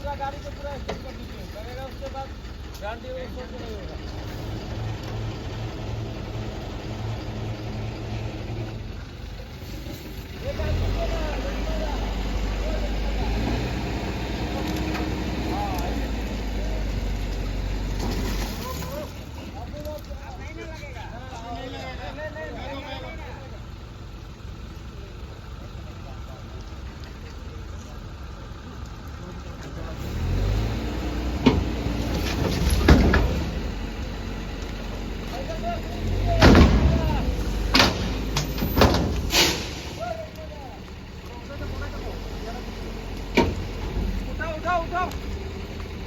पूरा गाड़ी को पूरा स्टॉप कर दीजिए, लगेगा उसके बाद गाड़ी वो स्टॉप नहीं होगा।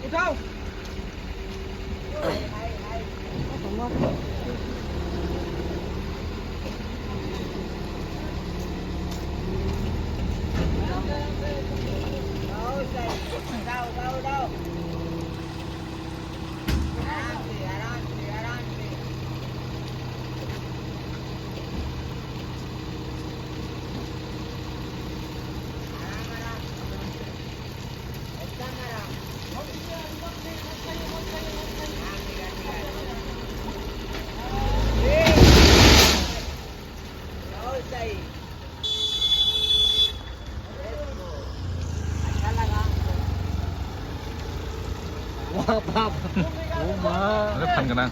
उठाओ Apa? Rumah. Depan kena.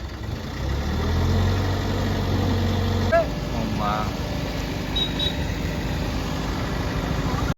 Rumah.